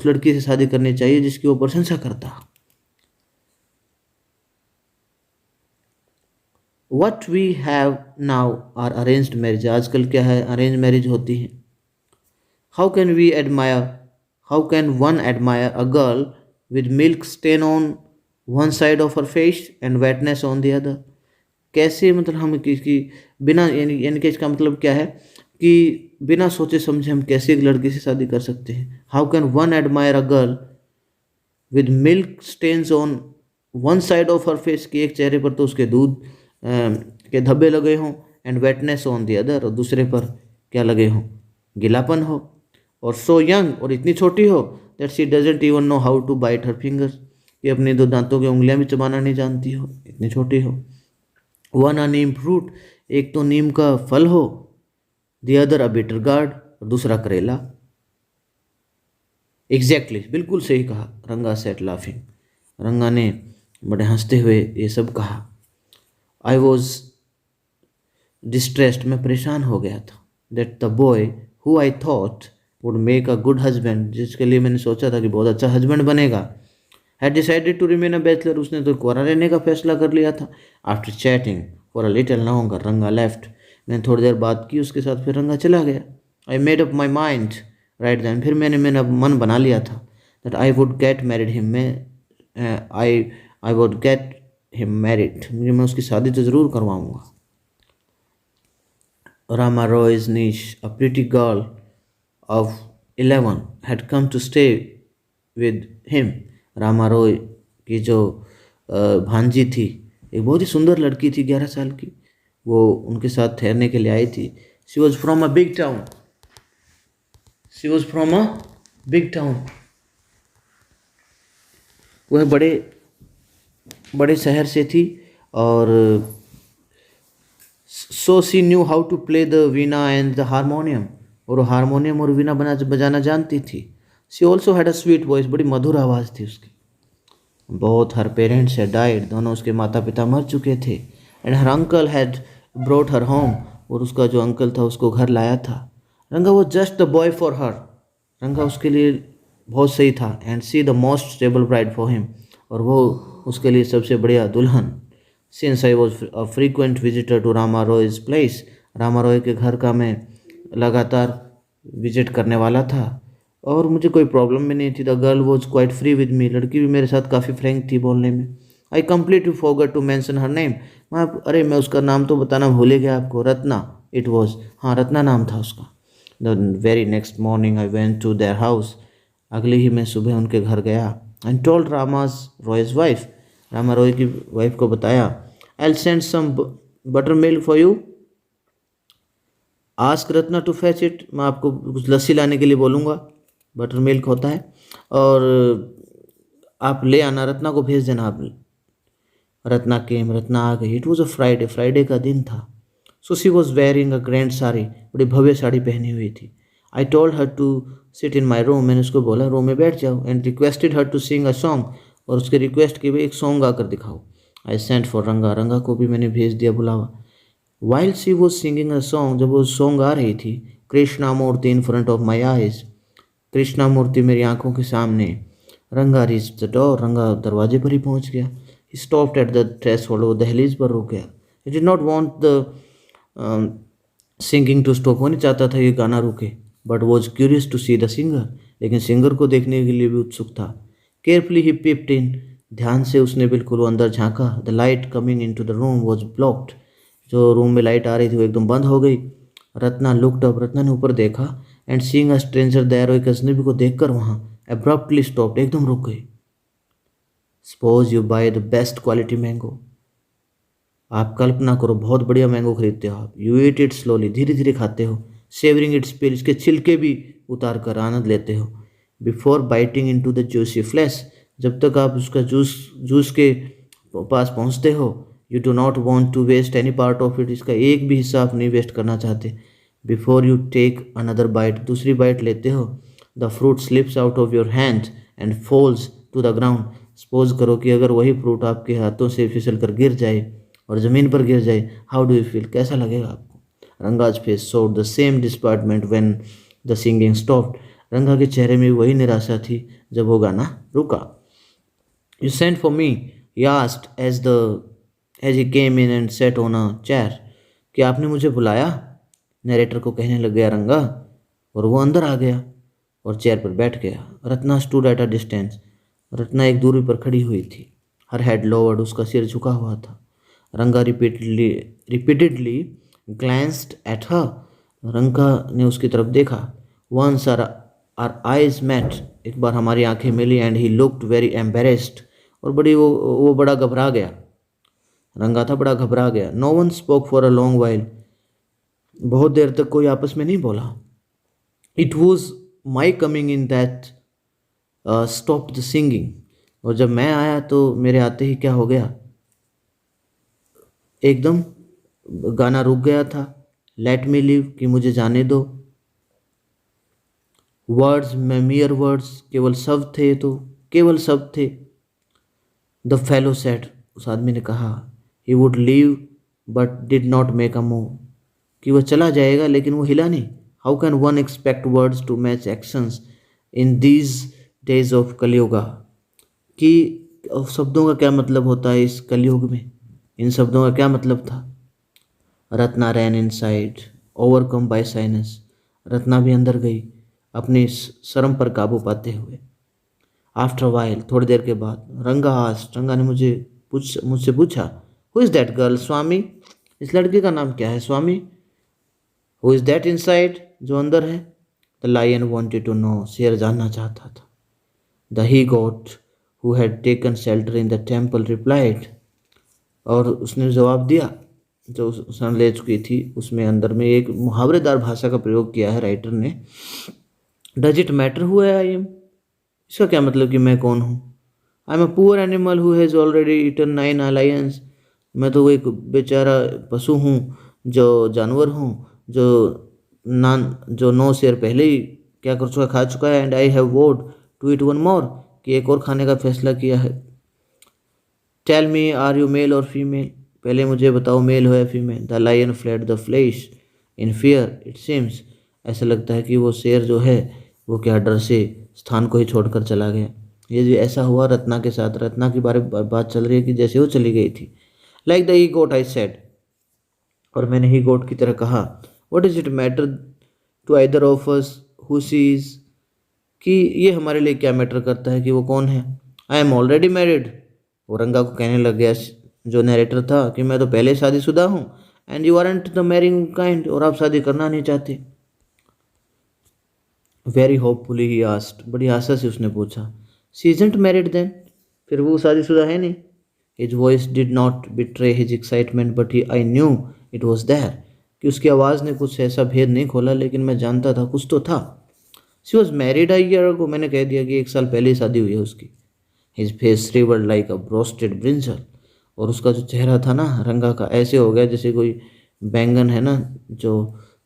लड़की से शादी करनी चाहिए जिसकी वो प्रशंसा करता। What we have now are arranged marriage, आजकल क्या है, अरेंज मैरिज होती है। How can we admire, how can one admire a girl with milk stain on one side of her face and wetness on the other, कैसे मतलब हम किसकी बिना, यानी कि इसका मतलब क्या है कि बिना सोचे समझे हम कैसे एक लड़की से शादी कर सकते हैं? How can one admire a girl with milk stains on one side of her face, की एक चेहरे पर तो उसके दूध के धब्बे लगे हों, and wetness on the other, और दूसरे पर क्या लगे हों, गीलापन हो। और सो यंग, और इतनी छोटी हो, that she doesn't even know how to bite her fingers, कि अपने दो दांतों की उंगलियां भी चबाना नहीं जानती हो, इतनी छोटी हो। वन अ नीम फ्रूट, एक तो नीम का फल हो, the other a bitter gourd, और दूसरा करेला। एग्जैक्टली बिल्कुल सही कहा, रंगा सेट लाफिंग, रंगा ने बड़े हंसते हुए ये सब कहा। आई वॉज डिस्ट्रेस्ड, मैं परेशान हो गया था। That the boy who I thought would make a good husband, जिसके लिए मैंने सोचा था कि बहुत अच्छा हस्बैंड बनेगा, had decided to remain a bachelor, उसने तो कुंवारा रहने का फैसला कर लिया था। After chatting for a little longer, Ranga left, मैंने थोड़ी देर बात की उसके साथ, फिर रंगा चला गया। I made up my mind right then, फिर मैंने मेरा मन बना लिया था, that I would get married him, I would get him married, मैं उसकी शादी तो ज़रूर करवाऊँगा। Rama Roy's niece, a pretty girl of 11, had come to stay with him. Rama Roy की जो भांजी थी, एक बहुत ही सुंदर लड़की थी 11 साल की, वो उनके साथ ठहरने के लिए आई थी। She was from a big town, she was from a big town, वह बड़े बड़े शहर से थी। और so she knew how to play the veena and the harmonium, और हारमोनियम और वीणा बजाना जानती थी। She also had a sweet voice, बड़ी मधुर आवाज़ थी उसकी। Both her parents had died, दोनों उसके माता पिता मर चुके थे। And her uncle had brought her home, और उसका जो अंकल था उसको घर लाया था। रंगा वो just the boy for her, Ranga उसके लिए बहुत सही था। And she the most stable bride for him, और वो उसके लिए सबसे बढ़िया दुल्हन। Since I was a frequent visitor to Rama Roy's place, Rama Roy के घर का मैं लगातार विजिट करने वाला था और मुझे कोई प्रॉब्लम भी नहीं थी। The girl was quite free with me, लड़की भी मेरे साथ काफ़ी फ्रैंक थी बोलने में। I completely forgot to mention her name. मैं उसका नाम तो बताना भूल ही गया आपको, रत्ना इट वॉज, हाँ रत्ना नाम था उसका। The very next morning I went to their house. अगले ही मैं सुबह उनके घर गया and told Rama's Roy's wife, Rama Roy की वाइफ को बताया। I send some buttermilk for you, ask Ratna to fetch it, मैं आपको कुछ लस्सी लाने के लिए बोलूँगा, बटर मिल्क होता है, और आप ले आना, रत्ना को भेज देना आप। रत्ना केम, रत्ना आ गई। It was a Friday, Friday का दिन था। So she was wearing a grand sari, बड़ी भव्य साड़ी पहनी हुई थी। I told her to sit in my room, मैंने उसको बोला रूम में बैठ जाओ, and requested her to sing a song, और उसके रिक्वेस्ट की भी एक सॉन्ग गाकर दिखाओ। आई सेंट फॉर रंगा, रंगा को भी मैंने भेज दिया बुलावा। While she was singing a song, जब वो सॉन्ग गा रही थी, Krishna Murthy in front of my eyes, Krishna Murthy मेरी आंखों के सामने। रंगा रीच्ड द डोर, रंगा दरवाजे पर ही पहुंच गया। He stopped at the threshold, वो दहलीज पर रुक गया। He did not want the singing to stop, वो नहीं चाहता था ये गाना रुके, but was curious to see the singer, लेकिन सिंगर को देखने के लिए भी उत्सुक था। केयरफुली ही पिप्ड इन, ध्यान से उसने बिल्कुल वो अंदर झांका। The light coming into the room was blocked, जो रूम में लाइट आ रही थी वो एकदम बंद हो गई। रत्ना लुक्ड अप, रत्ना ने ऊपर देखा, and seeing a stranger there, एक अजनबी को देखकर वहाँ एब्रप्टली स्टॉप्ड, एकदम रुक गई। Suppose you by the best quality mango, आप कल्पना करो बहुत बढ़िया मैंगो खरीदते हो आप। यू ईट इट स्लोली, धीरे धीरे खाते हो। सेवरिंग इट्स पील, इसके छिलके भी उतार कर आनंद लेते हो। Before biting into the juicy flesh, जब तक आप उसका जूस जूस के पास पहुंचते हो, you do not want to waste any part of it, इसका एक भी हिस्सा आप नहीं वेस्ट करना चाहते। Before you take another bite, दूसरी बाइट लेते हो, the fruit slips out of your hand and falls to the ground. Suppose करो कि अगर वही फ्रूट आपके हाथों से फिसल कर गिर जाए और ज़मीन पर गिर जाए, हाउ डू यू फील, कैसा लगेगा आपको? Ranga's face showed the same disappointment when the singing stopped, रंगा के चेहरे में वही निराशा थी जब वो गाना रुका। You sent for me, he asked as he came in and sat on a chair, कि आपने मुझे बुलाया, नरेटर को कहने लग गया रंगा, और वो अंदर आ गया और चेयर पर बैठ गया। Ratna stood at a distance, Ratna एक दूरी पर खड़ी हुई थी। हर हेड लोवर्ड, उसका सिर झुका हुआ था। रंगा repeatedly glanced at her, Ranga ने उसकी तरफ देखा। वंस आर आइज मेट, एक बार हमारी आंखें मिली, and he looked very embarrassed, और वो बड़ा घबरा गया। रंगा था बड़ा घबरा गया। No one spoke for a long while, बहुत देर तक कोई आपस में नहीं बोला। It was my coming in that stop the singing, और जब मैं आया तो मेरे आते ही क्या हो गया, एकदम गाना रुक गया था। लेट मी लिव, कि मुझे जाने दो। वर्ड्स में मियर वर्ड्स, केवल शब्द थे, तो केवल शब्द थे। द फेलो सेड, उस आदमी ने कहा, he would leave but did not make a move, कि वह चला जाएगा लेकिन वो हिला नहीं। How can one expect words to match actions in these days of Kaliyuga, कि शब्दों का क्या मतलब होता है इस कलयुग में, इन शब्दों का क्या मतलब था। रत्ना रैन इनसाइड ओवरकम बाय साइनेस, रत्ना भी अंदर गई अपनी शर्म पर काबू पाते हुए। आफ्टर वाइल, थोड़ी देर के बाद, रंगा ने मुझसे पूछा, who is that girl Swami, इस लड़की का नाम क्या है Swami. Who is that inside, जो अंदर है। The lion wanted to know, शेर जानना चाहता था। The he goat who had taken shelter in the temple replied, और उसने जवाब दिया, जो उसने ले चुकी थी उसमें अंदर में एक मुहावरेदार भाषा का प्रयोग किया है राइटर ने। Does it matter who I am, इसका क्या मतलब कि मैं कौन हूँ। I am a poor animal who has already eaten 9 lions, मैं तो एक बेचारा पशु हूँ, जो जानवर हूँ, जो 9 शेर पहले ही क्या कर चुका, खा चुका है। And I have vowed to eat one more, कि एक और खाने का फैसला किया है। Tell me are you male or female, पहले मुझे बताओ मेल हो या female. The lion fled the flash in fear it seems, ऐसा लगता है कि वो शेर जो है वो क्या डर से स्थान को ही छोड़कर चला गया। ये जो ऐसा हुआ रत्ना के साथ, रत्ना की बात चल रही है कि जैसे वो चली गई थी। Like the he goat I said, और मैंने ही गोट की तरह कहा, what is it matter to either of us who sees, कि ये हमारे लिए क्या मैटर करता है कि वो कौन है। आई एम ऑलरेडी मैरिड, वो रंगा को कहने लग गया जो नरेटर था कि मैं तो पहले शादीशुदा हूँ। And you aren't the marrying kind, और आप शादी करना नहीं चाहते। वेरी होपफुली ही आस्क्ड, बड़ी आशा से उसने पूछा, शी इजंट मैरिड देन, फिर वो शादीशुदा है नहीं। His voice did not betray his excitement but he I knew it was there, कि उसकी आवाज़ ने कुछ ऐसा भेद नहीं खोला, लेकिन मैं जानता था कुछ तो था। She was married a year ago, मैंने कह दिया कि 1 साल पहले ही शादी हुई है उसकी। His face shrivelled like a roasted brinjal, और उसका जो चेहरा था ना रंगा का, ऐसे हो गया जैसे कोई बैंगन है ना जो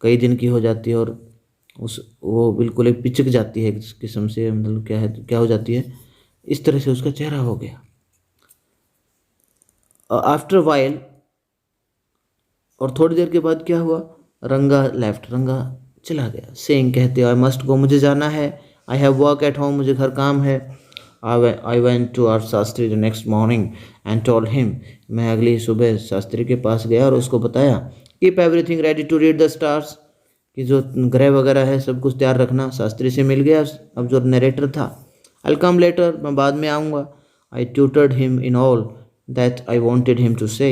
कई दिन की हो जाती है और उस वो बिल्कुल एक पिचक जाती है इस किस्म से, मतलब क्या है क्या हो जाती है, इस तरह से उसका चेहरा हो गया। आफ्टर वाइल, और थोड़ी देर के बाद क्या हुआ, रंगा लेफ्ट, रंगा चला गया। सेइंग, कहते आई मस्ट गो, मुझे जाना है। I have work at home, मुझे घर काम है। I went to our Shastri the next morning and told him, मैं अगली सुबह शास्त्री के पास गया और उसको बताया, keep everything ready to read the stars, कि जो ग्रह वगैरह है सब कुछ तैयार रखना। शास्त्री से मिल गया अब जो नरेटर था। आई कम लेटर, मैं बाद में आऊँगा। I tutored him in all that I wanted him to say,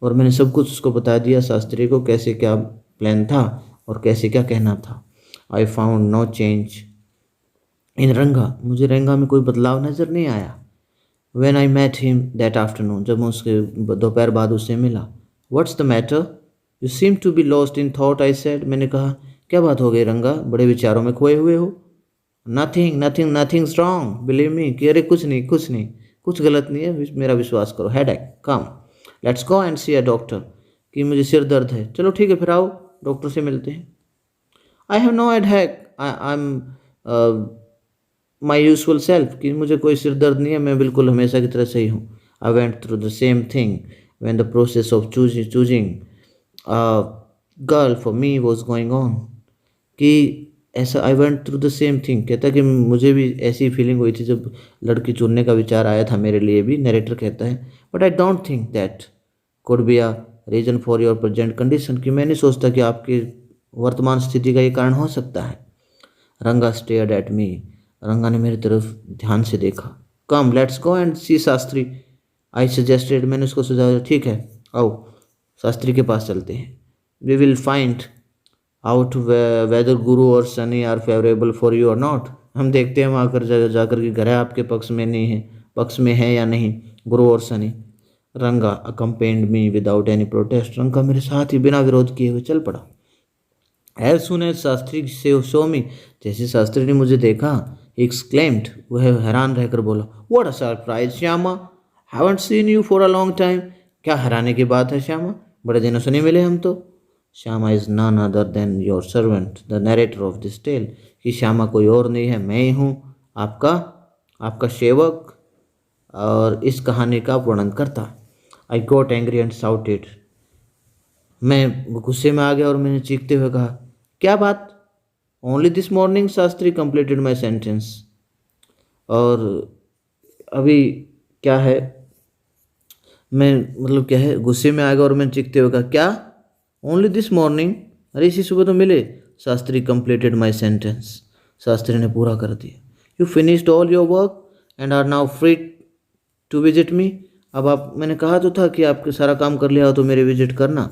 और मैंने सब कुछ उसको बता दिया शास्त्री को, कैसे क्या प्लान था और कैसे क्या कहना था। I found no change in Ranga, मुझे रंगा में कोई बदलाव नज़र नहीं आया। When I met him that afternoon, जब मैं उसके दोपहर बाद उससे मिला। What's the matter, you seem to be lost in thought, I said, मैंने कहा, क्या बात हो गई रंगा, बड़े विचारों में खोए हुए हो। Nothing nothing nothings wrong believe me, कि अरे कुछ नहीं कुछ नहीं, कुछ गलत नहीं है, मेरा विश्वास करो। Headache, come let's go and see a doctor, कि मुझे सिर दर्द है, चलो ठीक है फिर आओ डॉक्टर से मिलते हैं। I have no headache, I am my useful self, कि मुझे कोई सिर दर्द नहीं है, मैं बिल्कुल हमेशा की तरह सही हूँ। I went through the same thing when the process of choosing girl for me was going on, कि ऐसा I went through the same thing, कहता कि मुझे भी ऐसी फीलिंग हुई थी जब लड़की चुनने का विचार आया था मेरे लिए भी, नरेटर कहता है। But I don't think that could be a reason for your present condition, कि मैं नहीं सोचता कि आपकी वर्तमान स्थिति का ये कारण हो सकता है। रंगा स्टेयर्ड एट मी, रंगा ने मेरी तरफ ध्यान से देखा। Come let's go and see Shastri, I suggested, मैंने उसको सुझाव, ठीक है आओ शास्त्री के पास चलते हैं। We will find out whether Guru और Shani are favourable for you or not, हम देखते हैं वहाँ कर जाकर के ग्रह आपके पक्ष में नहीं है, पक्ष में है या नहीं गुरु और शनि। रंगा accompanied me without any protest, रंगा मेरे साथ ही बिना विरोध किए हुए चल पड़ा। एज सुन एज शास्त्री से शो मी, जैसे शास्त्री ने मुझे देखा, एक्सक्लेम्ड, वह हैरान रहकर बोला, what a surprise Shyama, haven't seen you for a long time, क्या हैरानी की बात है श्यामा, बड़े दिनों से नहीं मिले हम तो। Shyama is none other than your servant the narrator of this tale, कि श्यामा कोई और नहीं है, मैं ही हूँ आपका आपका सेवक और इस कहानी का वर्णन करता। I got angry and shouted, मैं गुस्से में आ गया और मैंने चीखते हुए कहा, क्या बात। Only this morning, Shastri completed my sentence, और अभी क्या है, मैं मतलब क्या है, गुस्से में आ गया और मैंने चीखते हुए कहा, क्या ओनली दिस मॉर्निंग, अरे इसी सुबह तो मिले। Shastri completed my sentence, Shastri ने पूरा कर दिया। You finished all your work and are now free to visit me, अब आप, मैंने कहा तो था कि आपके सारा काम कर लिया हो तो मेरे विजिट करना।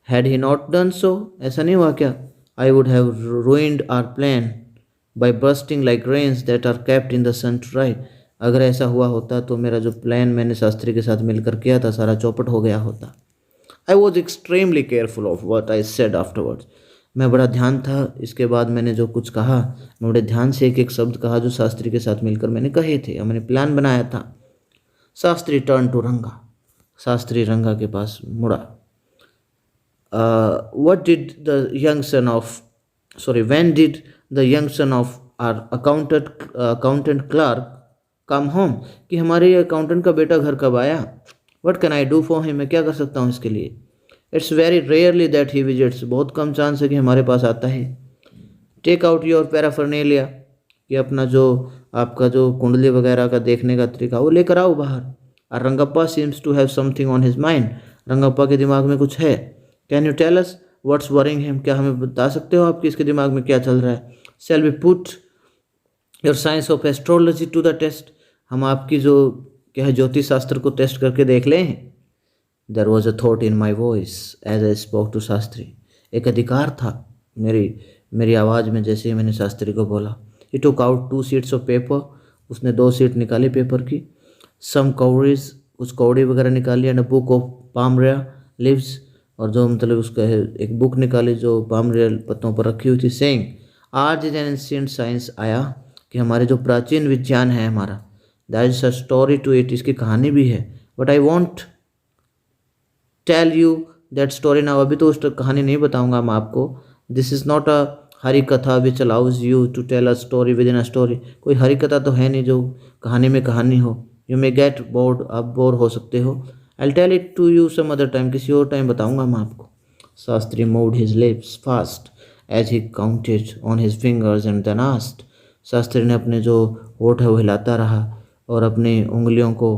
Had he not done so, ऐसा नहीं हुआ क्या, I would have ruined our plan by bursting like rains that are kept in the sun to dry, अगर ऐसा हुआ होता तो मेरा जो प्लान मैंने शास्त्री के साथ मिलकर किया था सारा चौपट हो गया होता। I was extremely careful of what I said afterwards, मैं बड़ा ध्यान था इसके बाद मैंने जो कुछ कहा, मैं बड़े ध्यान से एक एक शब्द कहा जो शास्त्री के साथ मिलकर मैंने कहे थे, मैंने प्लान बनाया था। शास्त्री टर्न टू रंगा, शास्त्री रंगा के पास मुड़ा। What did the young son of, sorry, when did the young son of our accountant clerk come home, कि हमारे अकाउंटेंट का बेटा घर कब आया। What can I do for him, मैं क्या कर सकता हूँ इसके लिए। It's very rarely that he visits, बहुत कम चांस है कि हमारे पास आता है। Take out your paraphernalia, कि अपना जो आपका जो कुंडली वगैरह का देखने का तरीका वो लेकर आओ बाहर। और Rangappa seems to have something on his mind, Rangappa के दिमाग में कुछ है। Can you tell us what's worrying him, क्या हमें बता सकते हो आप कि इसके दिमाग में क्या चल रहा है? Shall we put your science of astrology to the test, हम आपकी जो क्या है ज्योतिष शास्त्र को टेस्ट करके देख लें? There was a thought in my voice as I spoke to Shastri, एक अधिकार था मेरी मेरी आवाज़ में जैसे ही मैंने शास्त्री को बोला। He took out 2 sheets of paper, उसने 2 शीट निकाली पेपर की। सम कौड़ीज, कुछ कौड़ी वगैरह निकाली, and a book of palmyra leaves, और जो मतलब उसका है एक बुक निकाली जो पामरिया पत्तों पर रखी हुई थी। सेइंग आज एन एंशियंट साइंस, आया कि हमारे जो प्राचीन विज्ञान है हमारा, that is a story to it, इसकी कहानी भी है। But I won't tell you that story now, अभी तो उस कहानी नहीं बताऊंगा मैं आपको। This is not a Harikatha which allows you to tell a story within a story, कोई हरी कथा तो है नहीं जो कहानी में कहानी हो। यू मे गेट बोर्ड, आप बोर हो सकते हो। I tell it to you some other time, किसी और टाइम बताऊंगा मैं आपको। Shastri moved his lips fast as he counted on his fingers and then asked, Shastri ने अपने जो होठ है वो हिलाता रहा और अपनी उंगलियों को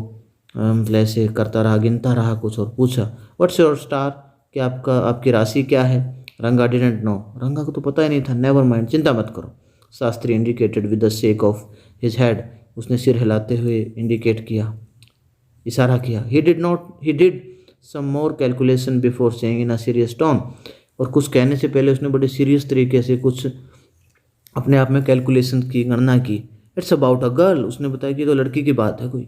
मतलब ऐसे करता रहा, गिनता रहा कुछ, और पूछा व्हाट्स योर स्टार, कि आपकी राशि क्या है? रंगा डिडेंट नो, रंगा को तो पता ही नहीं था। नेवर माइंड, चिंता मत करो। Shastri indicated with the shake of his head, उसने सिर हिलाते हुए इंडिकेट किया, इशारा किया। He did some more calculation before saying in a serious tone, और कुछ कहने से पहले उसने बड़े सीरियस तरीके से कुछ अपने आप में कैलकुलेशन की, गणना की। इट्स अबाउट अ गर्ल, उसने बताया कि तो लड़की की बात है कोई,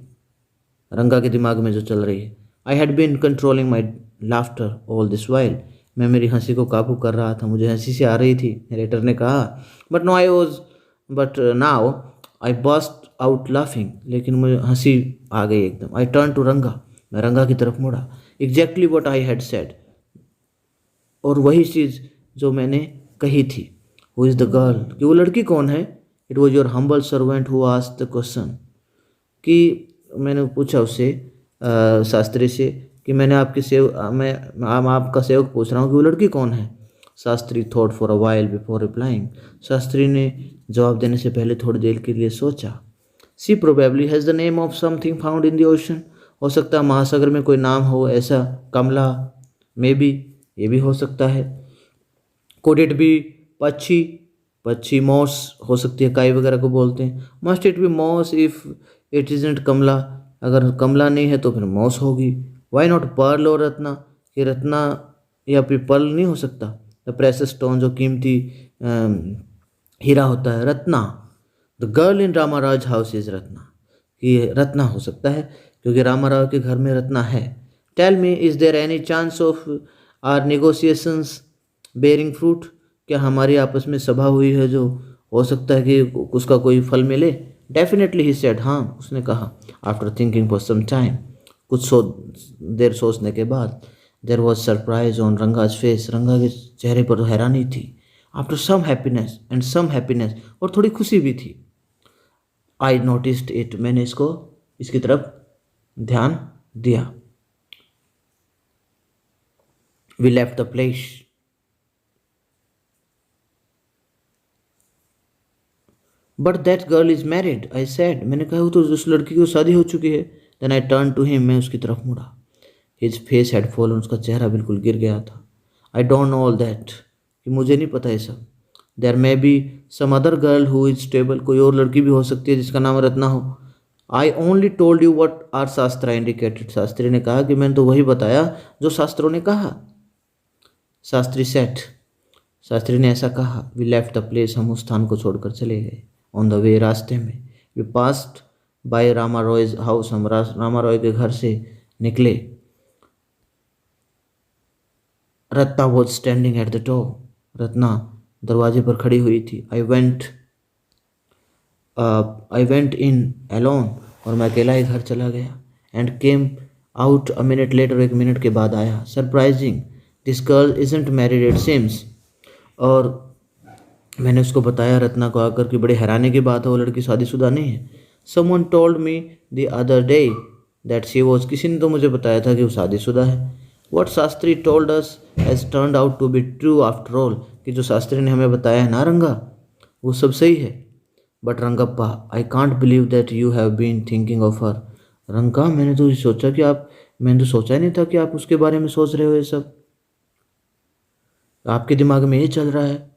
रंगा के दिमाग में जो चल रही है। I had been controlling my laughter all this while, मैं मेरी हंसी को काबू कर रहा था, मुझे हंसी से आ रही थी, नरेटर ने कहा। But now I burst out laughing, लेकिन मुझे हंसी आ गई एकदम। आई टर्न टू रंगा, मैं रंगा की तरफ मुड़ा। Exactly what I had said, और वही चीज़ जो मैंने कही थी। हु इज़ द गर्ल, कि वो लड़की कौन है? It was your humble servant who asked the question, कि मैंने पूछा उससे शास्त्री से कि मैंने आपके मैं आपका सेवक पूछ रहा हूँ कि वो लड़की कौन है। Shastri thought for a while before replying, Shastri ने जवाब देने से पहले थोड़ी देर के लिए सोचा। She probably has the name of something found in the ocean, हो सकता है महासागर में कोई नाम हो ऐसा, कमला, मे बी, ये भी हो सकता है। कुड इट बी पक्षी, पक्षी मॉस हो सकती है, काई वगैरह को बोलते हैं। Must it be moss if it isn't Kamala, अगर कमला नहीं है तो फिर मॉस होगी। वाई नॉट पर्ल और रत्ना, कि रत्ना या फिर पर्ल नहीं हो सकता? द प्रेशस स्टोन, जो कीमती हीरा होता है, Ratna. The girl in Ramaraj house is Ratna, कि रत्ना हो सकता है क्योंकि रामाराव के घर में रत्ना है। Tell me, is there any chance of our negotiations bearing fruit, क्या हमारी आपस में सभा हुई है जो हो सकता है कि उसका कोई फल मिले? डेफिनेटली ही सेड, हाँ उसने कहा। After thinking for some time, कुछ देर सोचने के बाद। There was surprise on Ranga's face, Ranga के चेहरे पर हैरानी थी। आफ्टर सम हैप्पीनेस, और थोड़ी खुशी भी थी। आई नोटिस्ड इट, मैंने इसकी तरफ ध्यान दिया। We left the place, but that girl is married, I said, मैंने कहा वो तो उस लड़की की शादी हो चुकी है। Then I turn to him, मैं उसकी तरफ मुड़ा। हिज फेस हैड फॉलन, उसका चेहरा बिल्कुल गिर गया था। I don't know all that, कि मुझे नहीं पता ये सब। There may be some other girl who is stable, कोई और लड़की भी हो सकती है जिसका नाम रत्ना हो। I only told you what our shastra indicated, Shastri ने कहा कि मैंने तो वही बताया जो शास्त्रों ने कहा। शास्त्री सेट, शास्त्री ने ऐसा कहा। वी लेफ्ट द प्लेस, हम उस स्थान को छोड़कर चले गए। ऑन द वे, रास्ते में। We passed by Rama Roy's house, हम रामा रॉय के घर से निकले। Ratna was standing at the door, Ratna दरवाजे पर खड़ी हुई थी। आई वेंट इन अलोन, और मैं अकेला ही घर चला गया। And came out a minute later, 1 minute के बाद आया। Surprising, this girl isn't married it seems, और मैंने उसको बताया रत्ना को आकर कि बड़े हैरानी की बात है, वो लड़की शादीशुदा नहीं है। Someone told me the other day that she was, किसी ने तो मुझे बताया था कि वो शादीशुदा है। What Shastri told us has turned out to be true after all, कि जो शास्त्री ने हमें बताया है ना रंगा, वो सब सही है। But Rangappa, I can't believe that you have been thinking of her, Ranga मैंने तो सोचा ही नहीं था कि आप उसके बारे में सोच रहे हो ये सब। आपके दिमाग में ये चल रहा है?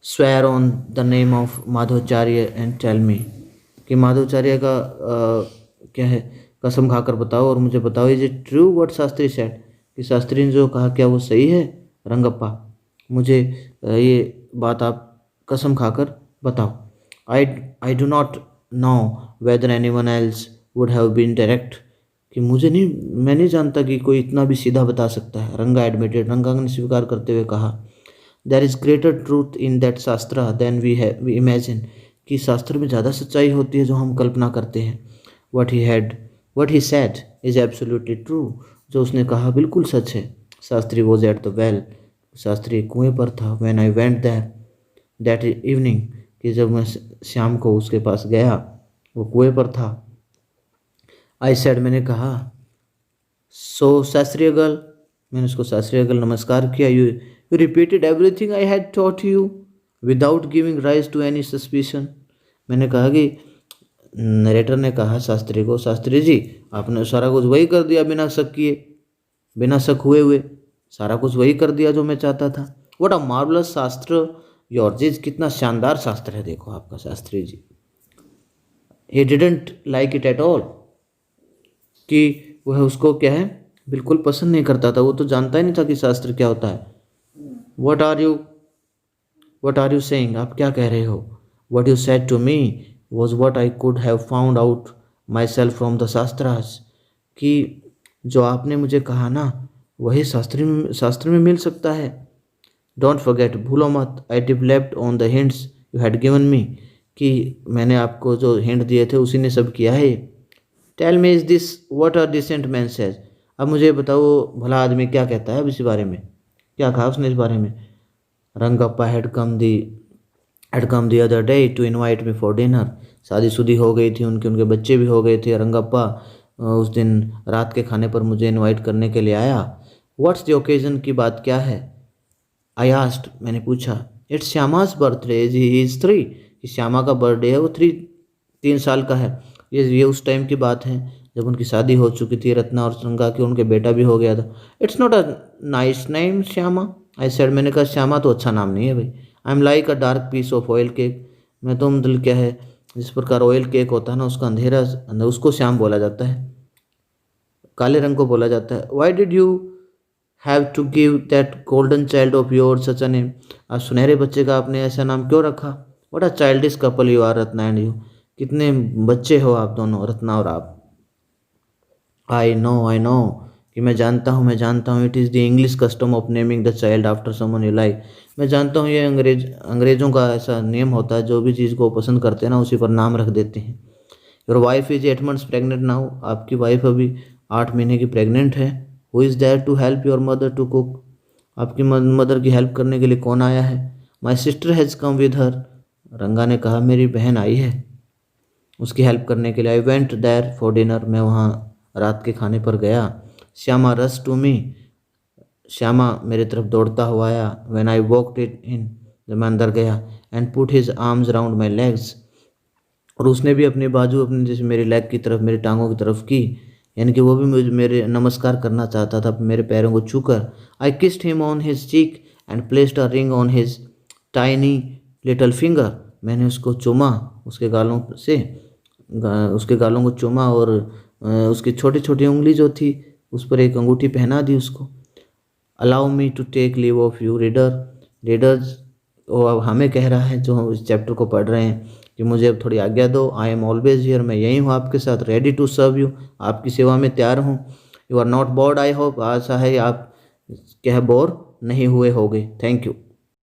Swear on the name of Madhvacharya and tell me, कि माधवाचार्य का क्या है, कसम खाकर बताओ और मुझे बताओ, is it true what Shastri said, कि शास्त्री ने जो कहा क्या वो सही है? रंगप्पा, मुझे ये बात आप कसम खाकर बताओ। I I do not know whether anyone else would have been direct, कि मुझे नहीं, मैं नहीं जानता कि कोई इतना भी सीधा बता सकता है। रंगा एडमिटेड, रंगा ने स्वीकार करते हुए कहा, there is greater truth in that शास्त्र देन वी इमेजिन, कि शास्त्र में ज़्यादा सच्चाई होती है जो हम कल्पना करते हैं। What he said is absolutely true, जो उसने कहा बिल्कुल सच है। Shastri was at the well, Shastri कुएं पर था। When I went there that evening, कि जब मैं शाम को उसके पास गया, वो कुएं पर था। आई सेड, मैंने कहा, सो शास्त्रीय गर्ल, मैंने उसको शास्त्रीय गर्ल नमस्कार किया। You repeated everything I had taught you without giving rise to any suspicion. मैंने कहा कि नरेटर ने कहा शास्त्री को, शास्त्री जी आपने सारा कुछ वही कर दिया बिना शक किए, बिना शक हुए सारा कुछ वही कर दिया जो मैं चाहता था। What a marvellous shastra yours, कितना शानदार शास्त्र है देखो आपका Shastri ji. He didn't like it at all, कि वह उसको क्या है बिल्कुल पसंद नहीं करता था। वो तो जानता ही नहीं था कि शास्त्र क्या होता है। वट आर यू सेइंग, आप क्या कह रहे हो? What you said to me was what I could have found out myself from the shastras, कि जो आपने मुझे कहा ना वही शास्त्र में मिल सकता है। डोंट फॉरगेट, भूलो मत, I developed on the hints you had given me, कि मैंने आपको जो हिंट दिए थे उसी ने सब किया है। Tell me is this what a decent man says, अब मुझे बताओ भला आदमी क्या कहता है अब इसी बारे में, क्या कहा उसने इस बारे में? Rangappa had come the other day to invite me for dinner, शादीशुदी हो गई थी उनके, उनके बच्चे भी हो गए थे। रंगप्पा उस दिन रात के खाने पर मुझे इनवाइट करने के लिए आया। व्हाट्स द ओकेजन, की बात क्या है? आई आस्क्ड, मैंने पूछा। इट्स श्यामाज बर्थडे, ही इज़ 3, कि श्यामा का बर्थडे है, वो 3 साल का है। ये उस टाइम की बात है जब उनकी शादी हो चुकी थी रत्ना और रंगा की, उनके बेटा भी हो गया था। It's not a nice name Shyama, I said, मैंने कहा श्यामा तो अच्छा नाम नहीं है भाई। I am like a dark piece of oil cake, मैं तो मतलब क्या है, जिस प्रकार ऑयल केक होता है ना उसका अंधेरा, उसको श्याम बोला जाता है, काले रंग को बोला जाता है। Why did you have to give that golden child of yours such a name, आप सुनहरे बच्चे का आपने ऐसा नाम क्यों रखा? What a childish couple you are Ratna and you, कितने बच्चे हो आप दोनों, रत्ना और आप। आई नो, कि मैं जानता हूँ, it is the English custom of naming the child after someone you like, मैं जानता हूँ ये अंग्रेज़ों का ऐसा नियम होता है, जो भी चीज़ को पसंद करते हैं ना उसी पर नाम रख देते हैं। Your wife is 8 months pregnant now, आपकी वाइफ अभी 8 महीने की प्रेग्नेंट है। Who is there to help your mother to cook, आपकी मदर की हेल्प करने के लिए कौन आया है? My sister has come with her, Ranga ने कहा मेरी बहन आई है उसकी हेल्प करने के लिए। I went there for dinner, मैं वहाँ रात के खाने पर गया। श्यामा रस टू मी, श्यामा मेरे तरफ दौड़ता हुआ आया। When I walked it in, जब मैं अंदर गया, and put his arms around my legs, और उसने भी अपनी बाजू अपने जैसे मेरी लेग की तरफ, मेरी टांगों की तरफ की, यानी कि वो भी मुझे मेरे नमस्कार करना चाहता था मेरे पैरों को छूकर। I kissed him on his cheek and placed a ring on his tiny little finger, मैंने उसको चूमा, उसके गालों से उसके गालों को चूमा और उसकी छोटी छोटी उंगली जो थी उस पर एक अंगूठी पहना दी उसको। Allow me to take leave of you readers, वो अब हमें कह रहा है जो हम इस चैप्टर को पढ़ रहे हैं कि मुझे अब थोड़ी आज्ञा दो। आई एम ऑलवेज हियर, मैं यही हूँ आपके साथ, रेडी टू सर्व यू, आपकी सेवा में तैयार हूँ। You are not bored I hope, आशा है आप क्या बोर नहीं हुए होगे। Thank you.